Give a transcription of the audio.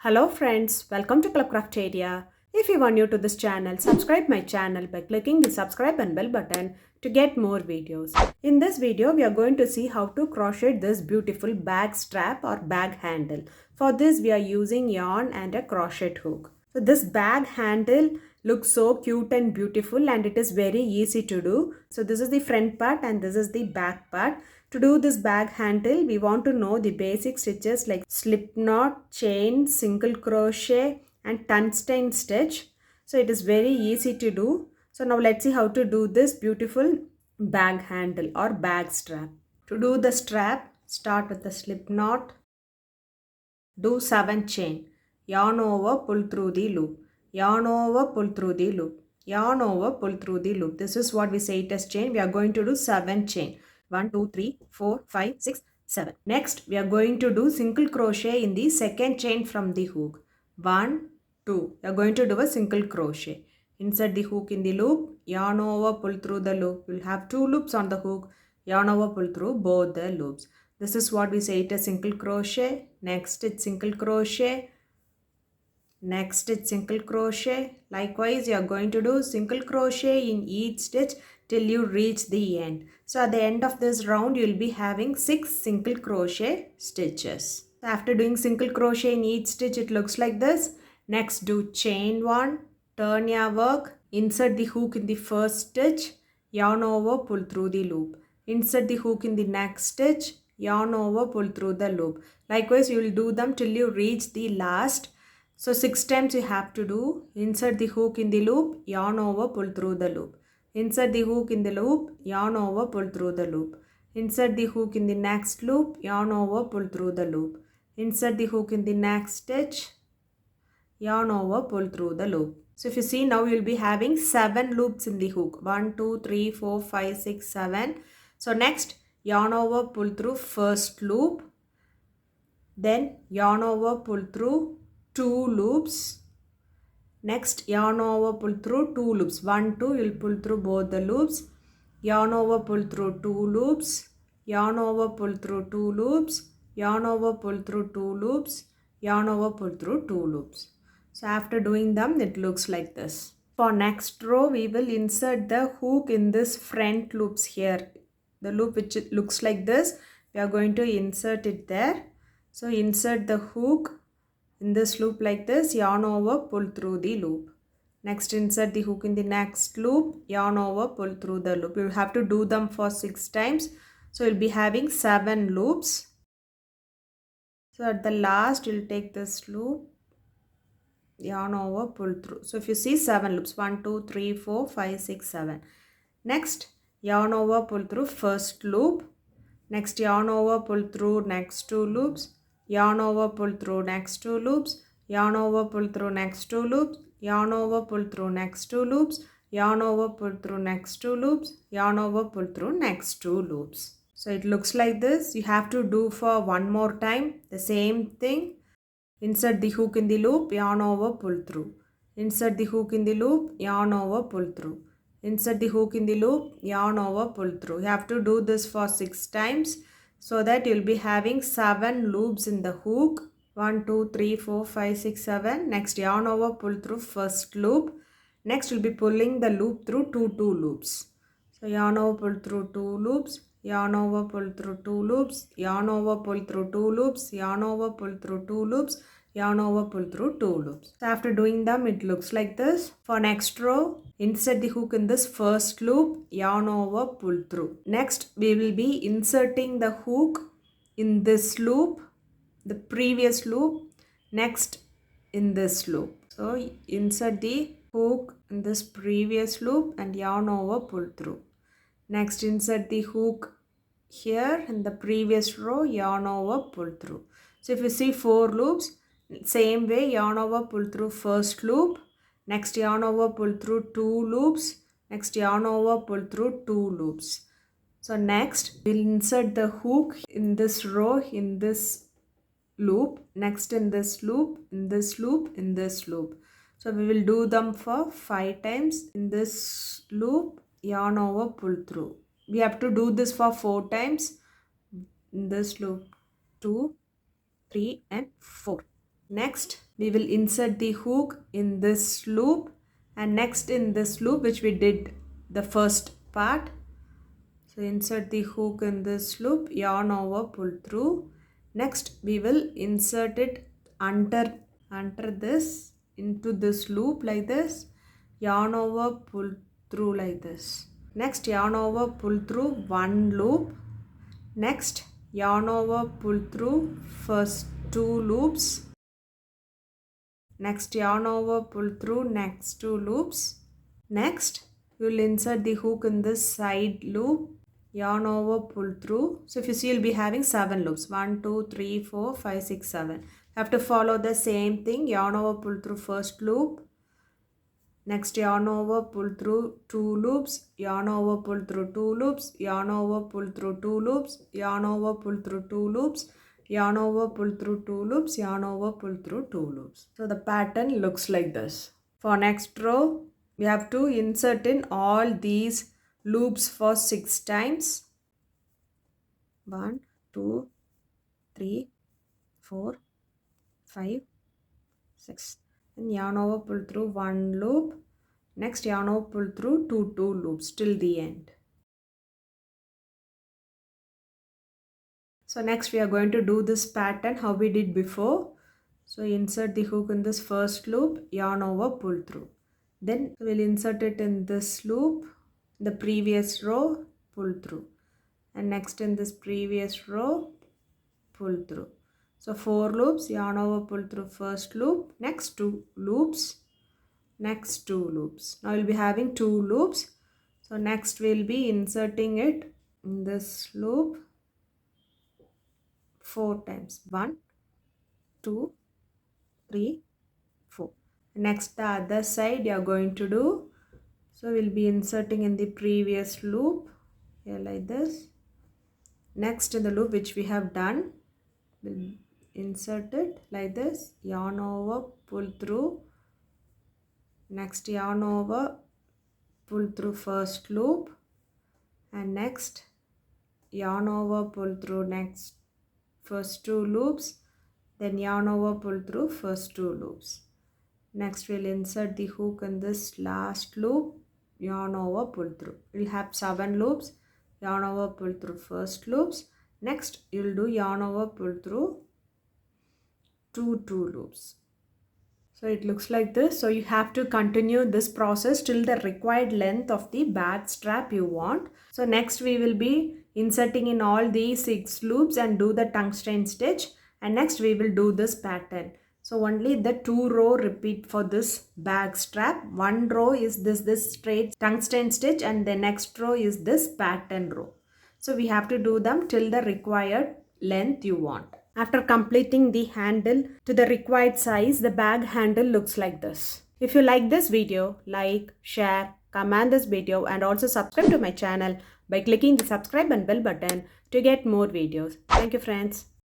Hello friends, welcome to Club Crafteria. If you are new to this channel, subscribe my channel by clicking the subscribe and bell button to get more videos. In this video, we are going to see how to crochet this beautiful bag strap or bag handle. For this, we are using yarn and a crochet hook. So this bag handle looks so cute and beautiful and it is very easy to do. So this is the front part and this is the back part. To do this bag handle, we want to know the basic stitches like slip knot, chain, single crochet and tungsten stitch. So it is very easy to do. So now let's see how to do this beautiful bag handle or bag strap. To do the strap, start with the slip knot. Do 7 chain. Yarn over, pull through the loop. Yarn over, pull through the loop. Yarn over, pull through the loop. This is what we say it as chain. We are going to do 7 chain. 1, 2, 3, 4, 5, 6, 7. Next, we are going to do single crochet in the second chain from the hook. 1, 2. We are going to do a single crochet. Insert the hook in the loop. Yarn over, pull through the loop. We'll have 2 loops on the hook. Yarn over, pull through both the loops. This is what we say it as single crochet. Next it's single crochet. Next it's single crochet. Likewise you are going to do single crochet in each stitch till you reach the end. So at the end of this round you will be having 6 single crochet stitches. After doing single crochet in each stitch it looks like this. Next do chain 1, turn your work, insert the hook in the first stitch, yarn over, pull through the loop. Insert the hook in the next stitch, yarn over, pull through the loop. Likewise you will do them till you reach the last. So 6 times you have to do. Insert the hook in the loop, yarn over, pull through the loop. Insert the hook in the loop, yarn over, pull through the loop. Insert the hook in the next loop, yarn over, pull through the loop. Insert the hook in the next stitch, yarn over, pull through the loop. So if you see now you will be having 7 loops in the hook. 1, 2, 3, 4, 5, 6, 7. So next yarn over, pull through first loop. Then yarn over, pull through 2 loops. Next yarn over, pull through 2 loops. 1, 2 you will pull through both the loops. Yarn over, pull through 2 loops. Yarn over, pull through 2 loops. Yarn over, pull through 2 loops. Yarn over, pull through 2 loops. So after doing them it looks like this. For next row we will insert the hook in this front loops here. The loop which it looks like this, we are going to insert it there. So insert the hook in this loop like this, yarn over, pull through the loop. Next insert the hook in the next loop, yarn over, pull through the loop. You have to do them for 6 times. So you'll be having 7 loops. So at the last you'll take this loop, yarn over, pull through. So if you see 7 loops, 1, 2, 3, 4, 5, 6, 7. Next yarn over, pull through first loop. Next yarn over, pull through next 2 loops. Yarn over, pull through next 2 loops. Yarn over, pull through next 2 loops. Yarn over, pull through next 2 loops. Yarn over, pull through next 2 loops. Yarn over, pull through next 2 loops. So it looks like this. You have to do for one more time the same thing. Insert the hook in the loop, yarn over, pull through. Insert the hook in the loop, yarn over, pull through. Insert the hook in the loop, yarn over, pull through. You have to do this for 6 times so that you'll be having 7 loops in the hook. 1, 2, 3, 4, 5, 6, 7. Next yarn over, pull through first loop. Next you'll be pulling the loop through 2 loops. So yarn over, pull through 2 loops. Yarn over, pull through 2 loops, yarn over, pull through 2 loops, yarn over, pull through 2 loops, yarn over, pull through 2 loops. So after doing them it looks like this. For next row, insert the hook in this first loop, yarn over, pull through. Next we will be inserting the hook in this loop, the previous loop, next in this loop. So insert the hook in this previous loop and yarn over, pull through. Next insert the hook here in the previous row, yarn over, pull through. So if you see 4 loops, same way yarn over, pull through first loop. Next yarn over, pull through 2 loops. Next yarn over, pull through 2 loops. So next we'll insert the hook in this row, in this loop. Next in this loop, in this loop, in this loop. So we will do them for 5 times. In this loop, yarn over, pull through. We have to do this for 4 times. In this loop, 2, 3 and 4. Next we will insert the hook in this loop, and next in this loop which we did the first part. So insert the hook in this loop, yarn over, pull through. Next we will insert it under this into this loop like this, yarn over, pull through like this. Next yarn over, pull through one loop. Next yarn over, pull through first two loops. Next yarn over, pull through next two loops. Next you will insert the hook in this side loop, yarn over, pull through. So if you see, you'll be having 7 loops, 1 2 3 4 5 6 7. You have to follow the same thing, yarn over, pull through first loop. Next yarn over, pull through 2 loops, yarn over, pull through 2 loops, yarn over, pull through 2 loops, yarn over, pull through 2 loops, yarn over, pull through 2 loops, yarn over, pull through 2 loops. So the pattern looks like this. For next row we have to insert in all these loops for 6 times. 1 2 3 4 5 6, and yarn over, pull through one loop. Next yarn over, pull through two loops till the end. So next we are going to do this pattern how we did before. So insert the hook in this first loop, yarn over, pull through. Then we'll insert it in this loop, the previous row, pull through, and next in this previous row, pull through. So 4 loops, yarn over, pull through first loop, next 2 loops, next 2 loops. Now we'll be having 2 loops. So next we'll be inserting it in this loop 4 times. 1 2 3 4. Next the other side you are going to do. So we'll be inserting in the previous loop here like this. Next in the loop which we have done, we'll insert it like this, yarn over, pull through. Next yarn over, pull through first loop, and next yarn over, pull through next first 2 loops, then yarn over, pull through first 2 loops. Next we'll insert the hook in this last loop, yarn over, pull through. We'll have 7 loops, yarn over, pull through first loops. Next you'll do yarn over, pull through two loops. So it looks like this. So you have to continue this process till the required length of the bag strap you want. So next we will be inserting in all these 6 loops and do the tungsten stitch, and next we will do this pattern. So only the 2 row repeat for this bag strap. 1 row is this straight tungsten stitch, and the next row is this pattern row. So we have to do them till the required length you want. After completing the handle to the required size, the bag handle looks like this. If you like this video, like, share, comment this video, and also subscribe to my channel by clicking the subscribe and bell button to get more videos. Thank you, friends.